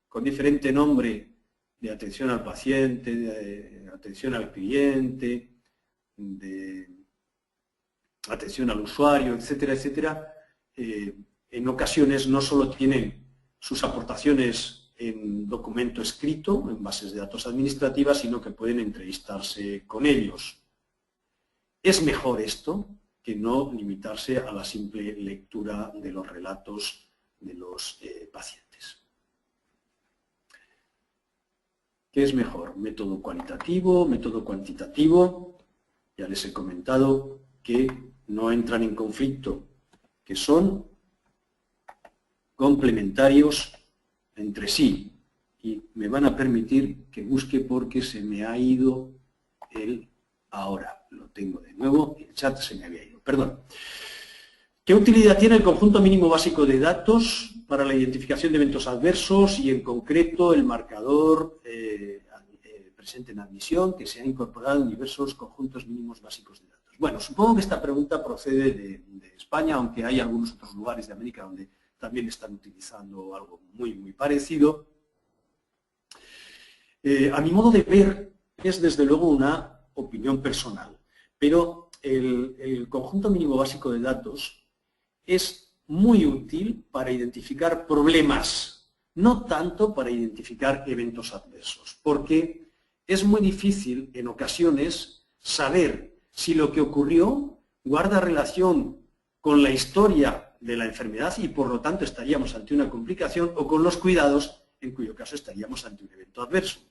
con diferente nombre de atención al paciente, de atención al cliente, de atención al usuario, etcétera, etcétera, en ocasiones no solo tienen sus aportaciones en documento escrito, en bases de datos administrativas, sino que pueden entrevistarse con ellos. Es mejor esto que no limitarse a la simple lectura de los relatos de los pacientes. ¿Qué es mejor? ¿Método cualitativo? ¿Método cuantitativo? Ya les he comentado que no entran en conflicto, que son complementarios entre sí. Y me van a permitir que busque porque se me ha ido el ahora. Lo tengo de nuevo, el chat se me había ido, perdón. ¿Qué utilidad tiene el conjunto mínimo básico de datos para la identificación de eventos adversos y en concreto el marcador presente en admisión que se ha incorporado en diversos conjuntos mínimos básicos de datos? Bueno, supongo que esta pregunta procede de España, aunque hay algunos otros lugares de América donde también están utilizando algo muy parecido. A mi modo de ver, es desde luego una opinión personal, pero el conjunto mínimo básico de datos es muy útil para identificar problemas, no tanto para identificar eventos adversos, porque es muy difícil en ocasiones saber si lo que ocurrió guarda relación con la historia de la enfermedad y por lo tanto estaríamos ante una complicación o con los cuidados, en cuyo caso estaríamos ante un evento adverso.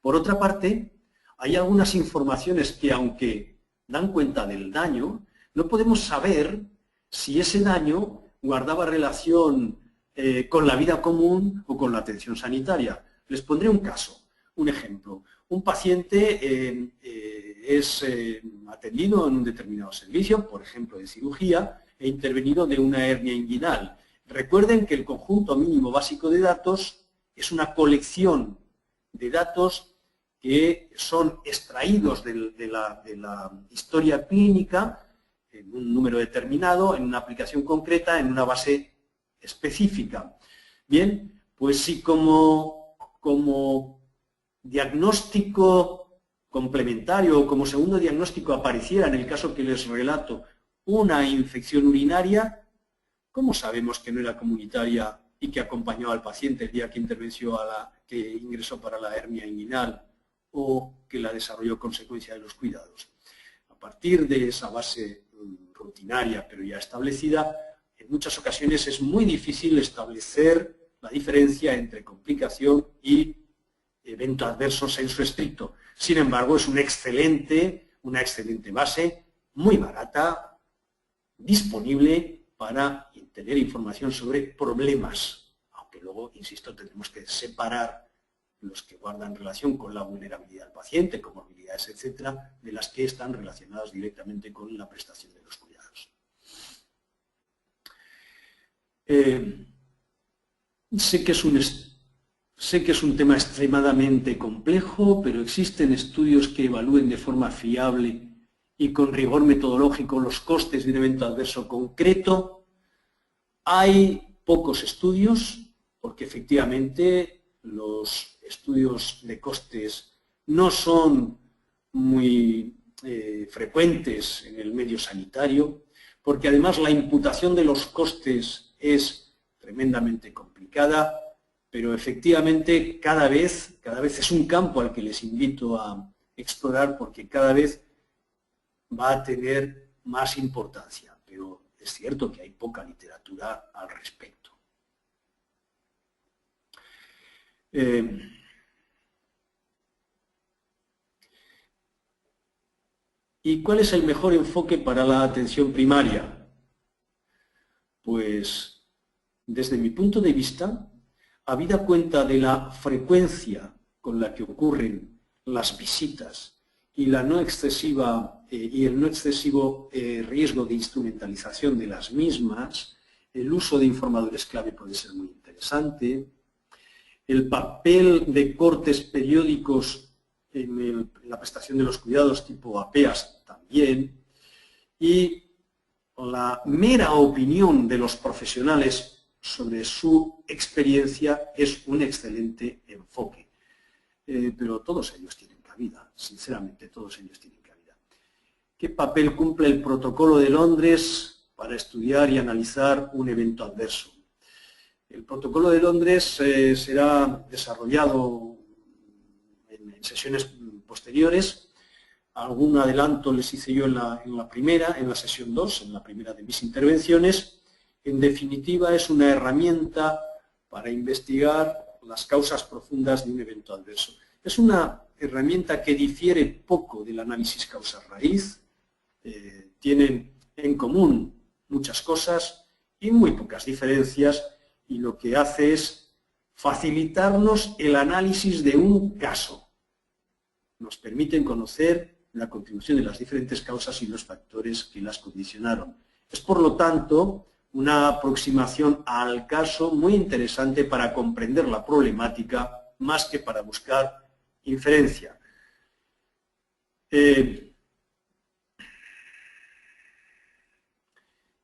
Por otra parte, hay algunas informaciones que aunque dan cuenta del daño, no podemos saber si ese daño guardaba relación con la vida común o con la atención sanitaria. Les pondré un caso, un ejemplo. Un paciente es atendido en un determinado servicio, por ejemplo de cirugía, e intervenido de una hernia inguinal. Recuerden que el conjunto mínimo básico de datos es una colección de datos que son extraídos de la historia clínica en un número determinado, en una aplicación concreta, en una base específica. Bien, pues si como diagnóstico complementario o como segundo diagnóstico apareciera, en el caso que les relato, una infección urinaria, ¿cómo sabemos que no era comunitaria y que acompañó al paciente el día que ingresó para la hernia inguinal o que la desarrolló consecuencia de los cuidados. A partir de esa base rutinaria pero ya establecida, en muchas ocasiones es muy difícil establecer la diferencia entre complicación y evento adverso sensu estricto. Sin embargo, es una excelente base, muy barata, disponible para tener información sobre problemas. Aunque luego, insisto, tenemos que separar los que guardan relación con la vulnerabilidad del paciente, comorbilidades, etcétera, de las que están relacionadas directamente con la prestación de los cuidados. Sé que es un tema extremadamente complejo, pero existen estudios que evalúen de forma fiable y con rigor metodológico los costes de un evento adverso concreto. Hay pocos estudios, porque efectivamente los estudios de costes no son muy frecuentes en el medio sanitario, porque además la imputación de los costes es tremendamente complicada, pero efectivamente cada vez es un campo al que les invito a explorar, porque cada vez va a tener más importancia, pero es cierto que hay poca literatura al respecto. ¿Y cuál es el mejor enfoque para la atención primaria? Pues, desde mi punto de vista, habida cuenta de la frecuencia con la que ocurren las visitas y el no excesivo riesgo de instrumentalización de las mismas, el uso de informadores clave puede ser muy interesante. El papel de cortes periódicos en la prestación de los cuidados tipo APEAS también, y la mera opinión de los profesionales sobre su experiencia es un excelente enfoque. Pero todos ellos tienen cabida, sinceramente todos ellos tienen cabida. ¿Qué papel cumple el Protocolo de Londres para estudiar y analizar un evento adverso? El Protocolo de Londres será desarrollado en sesiones posteriores. Algún adelanto les hice yo en la sesión 2, en la primera de mis intervenciones. En definitiva, es una herramienta para investigar las causas profundas de un evento adverso. Es una herramienta que difiere poco del análisis causa-raíz. Tienen en común muchas cosas y muy pocas diferencias, y lo que hace es facilitarnos el análisis de un caso. Nos permiten conocer la contribución de las diferentes causas y los factores que las condicionaron. Es, por lo tanto, una aproximación al caso muy interesante para comprender la problemática, más que para buscar inferencia.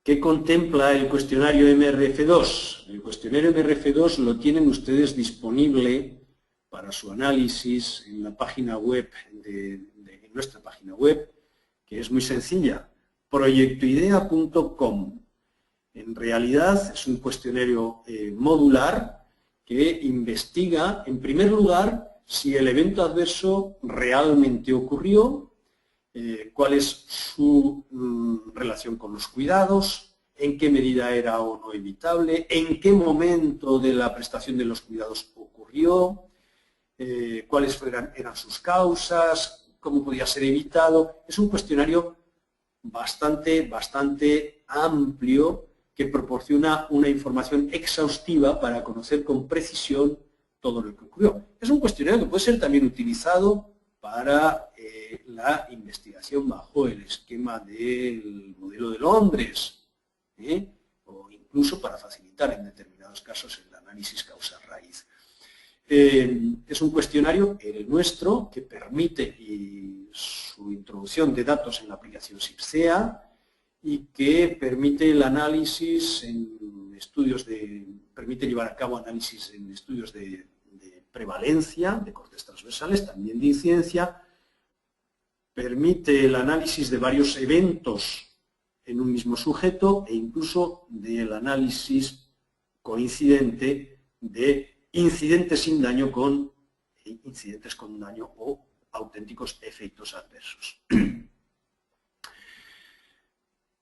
¿Qué contempla el cuestionario MRF2? El cuestionario MRF2 lo tienen ustedes disponible para su análisis en la página web, en nuestra página web, que es muy sencilla, proyectoidea.com. En realidad es un cuestionario modular que investiga, en primer lugar, si el evento adverso realmente ocurrió, cuál es su relación con los cuidados, en qué medida era o no evitable, en qué momento de la prestación de los cuidados ocurrió, cuáles eran sus causas, cómo podía ser evitado. Es un cuestionario bastante amplio que proporciona una información exhaustiva para conocer con precisión todo lo que ocurrió. Es un cuestionario que puede ser también utilizado para la investigación bajo el esquema del modelo de Londres, o incluso para facilitar en determinados casos el análisis causa-raíz. Es un cuestionario, el nuestro, que permite su introducción de datos en la aplicación SIPSEA y que permite el análisis en estudios permite llevar a cabo análisis en estudios de prevalencia, de cortes transversales, también de incidencia, permite el análisis de varios eventos en un mismo sujeto e incluso del análisis coincidente de incidentes sin daño con incidentes con daño o auténticos efectos adversos.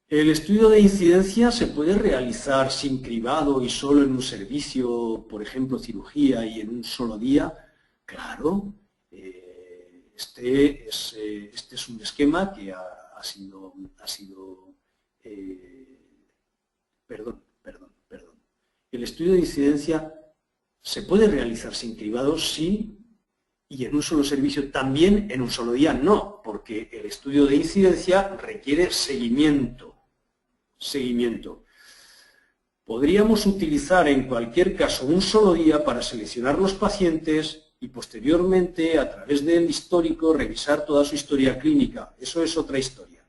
El estudio de incidencia se puede realizar sin cribado y solo en un servicio, por ejemplo, cirugía, y en un solo día. Claro, este es un esquema que perdón. El estudio de incidencia se puede realizar sin cribado, sí, y en un solo servicio también, en un solo día no, porque el estudio de incidencia requiere seguimiento. Podríamos utilizar en cualquier caso un solo día para seleccionar los pacientes y posteriormente, a través del histórico, revisar toda su historia clínica. Eso es otra historia.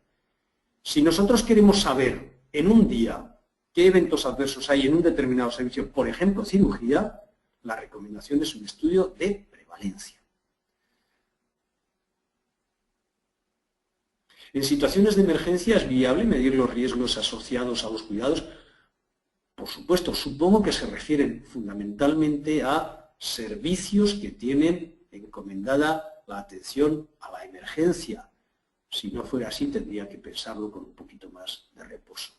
Si nosotros queremos saber en un día qué eventos adversos hay en un determinado servicio, por ejemplo, cirugía, la recomendación es un estudio de prevalencia. En situaciones de emergencia, ¿es viable medir los riesgos asociados a los cuidados? Por supuesto, supongo que se refieren fundamentalmente a servicios que tienen encomendada la atención a la emergencia. Si no fuera así, tendría que pensarlo con un poquito más de reposo.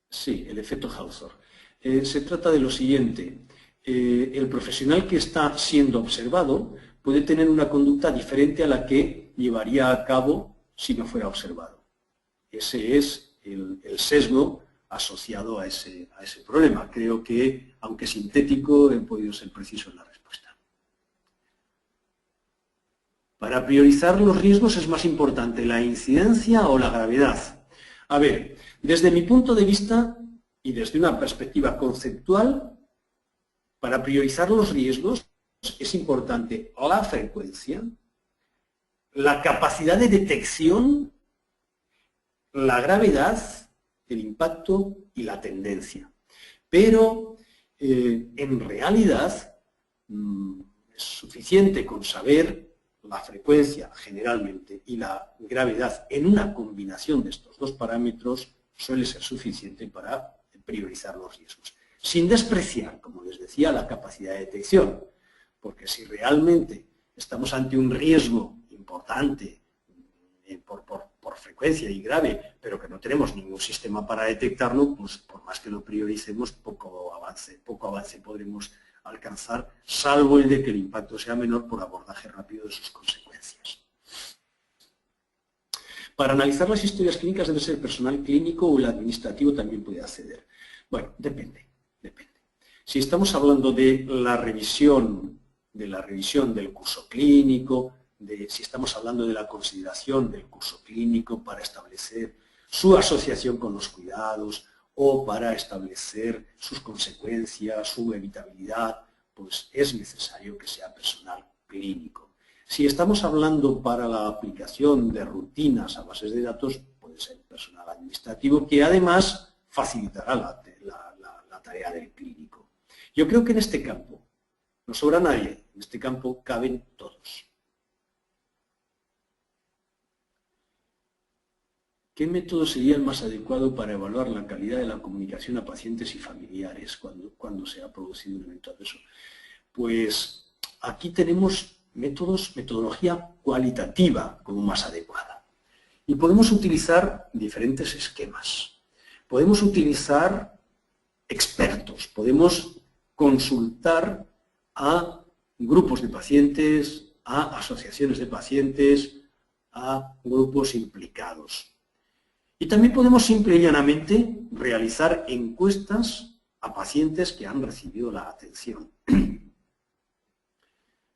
Sí, el efecto Hawthorne. Se trata de lo siguiente. El profesional que está siendo observado puede tener una conducta diferente a la que llevaría a cabo si no fuera observado. Ese es el sesgo asociado a ese problema. Creo que, aunque sintético, he podido ser preciso en la respuesta. Para priorizar los riesgos es más importante la incidencia o la gravedad. A ver, desde mi punto de vista y desde una perspectiva conceptual, para priorizar los riesgos es importante la frecuencia, la capacidad de detección, la gravedad, el impacto y la tendencia. Pero en realidad es suficiente con saber la frecuencia generalmente y la gravedad en una combinación de estos dos parámetros suele ser suficiente para priorizar los riesgos. Sin despreciar, como les decía, la capacidad de detección, porque si realmente estamos ante un riesgo importante por frecuencia y grave, pero que no tenemos ningún sistema para detectarlo, pues por más que lo prioricemos, poco avance podremos alcanzar, salvo el de que el impacto sea menor por abordaje rápido de sus consecuencias. Para analizar las historias clínicas debe ser el personal clínico o el administrativo también puede acceder. Bueno, depende. Si estamos hablando de la revisión del curso clínico, si estamos hablando de la consideración del curso clínico para establecer su asociación con los cuidados o para establecer sus consecuencias, su evitabilidad, pues es necesario que sea personal clínico. Si estamos hablando para la aplicación de rutinas a bases de datos, puede ser personal administrativo que además facilitará la tarea del clínico. Yo creo que en este campo no sobra nadie, en este campo caben todos. ¿Qué método sería el más adecuado para evaluar la calidad de la comunicación a pacientes y familiares cuando se ha producido un evento adverso? Pues aquí tenemos metodología cualitativa como más adecuada. Y podemos utilizar diferentes esquemas. Podemos utilizar expertos, podemos consultar a grupos de pacientes, a asociaciones de pacientes, a grupos implicados. Y también podemos simple y llanamente realizar encuestas a pacientes que han recibido la atención.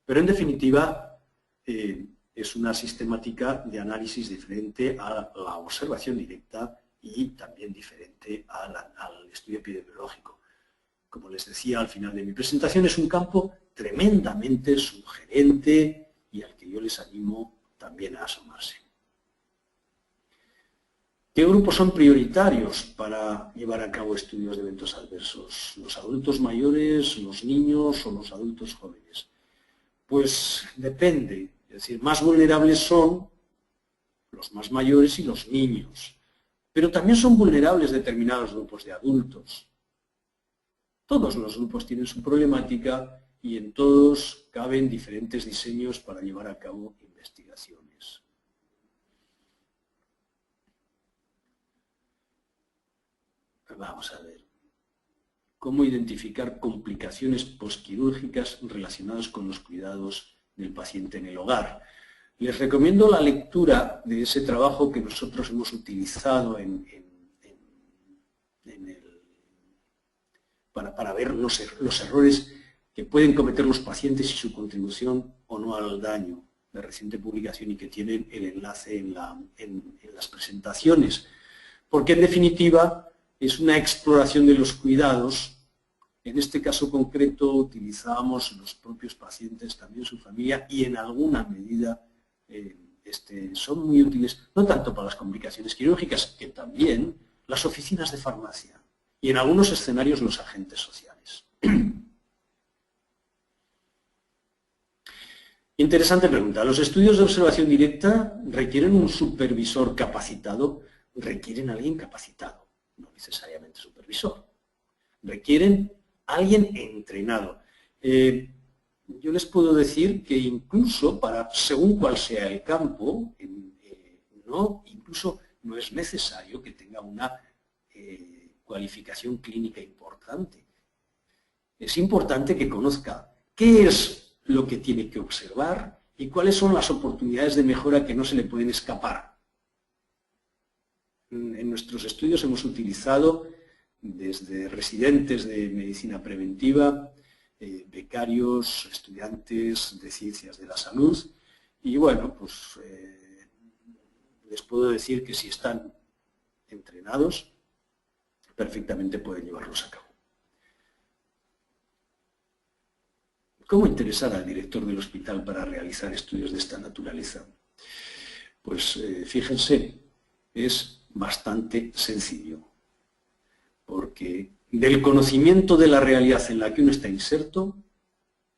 Pero en definitiva es una sistemática de análisis diferente a la observación directa y también diferente al estudio epidemiológico. Como les decía al final de mi presentación, es un campo tremendamente sugerente y al que yo les animo también a asomarse. ¿Qué grupos son prioritarios para llevar a cabo estudios de eventos adversos? ¿Los adultos mayores, los niños o los adultos jóvenes? Pues depende. Es decir, más vulnerables son los más mayores y los niños. Pero también son vulnerables determinados grupos de adultos. Todos los grupos tienen su problemática y en todos caben diferentes diseños para llevar a cabo investigaciones. Vamos a ver. ¿Cómo identificar complicaciones posquirúrgicas relacionadas con los cuidados del paciente en el hogar? Les recomiendo la lectura de ese trabajo que nosotros hemos utilizado para ver los errores que pueden cometer los pacientes y su contribución o no al daño, de reciente publicación, y que tienen el enlace en las presentaciones. Porque en definitiva es una exploración de los cuidados. En este caso concreto utilizábamos los propios pacientes, también su familia, y en alguna medida son muy útiles, no tanto para las complicaciones quirúrgicas, que también las oficinas de farmacia y en algunos escenarios los agentes sociales. Interesante pregunta. ¿Los estudios de observación directa requieren un supervisor capacitado? Requieren a alguien capacitado, no necesariamente supervisor. Requieren a alguien entrenado. Yo les puedo decir que incluso según cuál sea el campo, incluso no es necesario que tenga una cualificación clínica importante. Es importante que conozca qué es lo que tiene que observar y cuáles son las oportunidades de mejora que no se le pueden escapar. En nuestros estudios hemos utilizado desde residentes de medicina preventiva, becarios, estudiantes de ciencias de la salud, y bueno, pues les puedo decir que si están entrenados, perfectamente pueden llevarlos a cabo. ¿Cómo interesar al director del hospital para realizar estudios de esta naturaleza? Pues fíjense, es bastante sencillo, porque del conocimiento de la realidad en la que uno está inserto,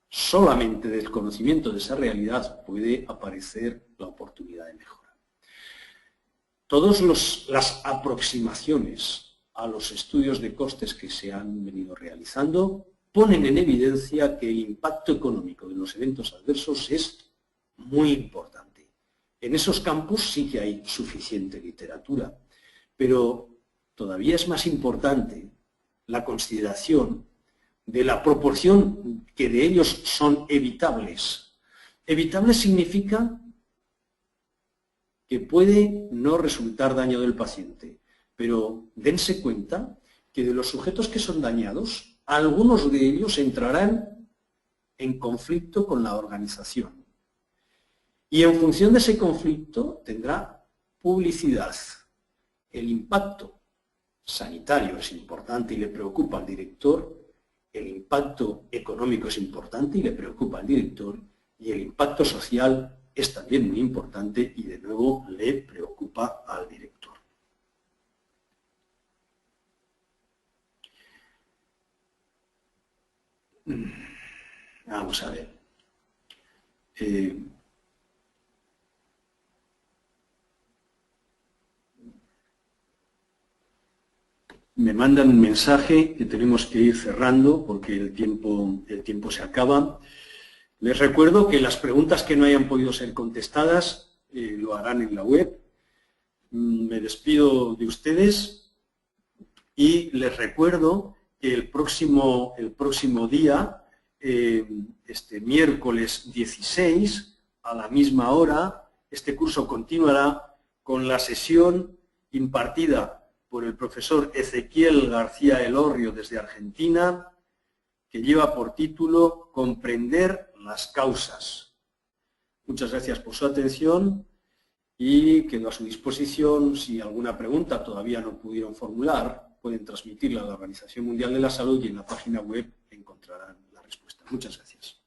solamente del conocimiento de esa realidad puede aparecer la oportunidad de mejora. Todas las aproximaciones a los estudios de costes que se han venido realizando ponen en evidencia que el impacto económico de los eventos adversos es muy importante. En esos campos sí que hay suficiente literatura, pero todavía es más importante la consideración de la proporción que de ellos son evitables. Evitable significa que puede no resultar daño del paciente, pero dense cuenta que de los sujetos que son dañados, algunos de ellos entrarán en conflicto con la organización. Y en función de ese conflicto tendrá publicidad. El impacto sanitario es importante y le preocupa al director, el impacto económico es importante y le preocupa al director, y el impacto social es también muy importante y de nuevo le preocupa al director. Vamos a ver. Me mandan un mensaje que tenemos que ir cerrando porque el tiempo se acaba. Les recuerdo que las preguntas que no hayan podido ser contestadas lo harán en la web. Me despido de ustedes y les recuerdo que el próximo día, este miércoles 16, a la misma hora, este curso continuará con la sesión impartida por el profesor Ezequiel García Elorrio desde Argentina, que lleva por título Comprender las causas. Muchas gracias por su atención y quedo a su disposición. Si alguna pregunta todavía no pudieron formular, pueden transmitirla a la Organización Mundial de la Salud y en la página web encontrarán la respuesta. Muchas gracias.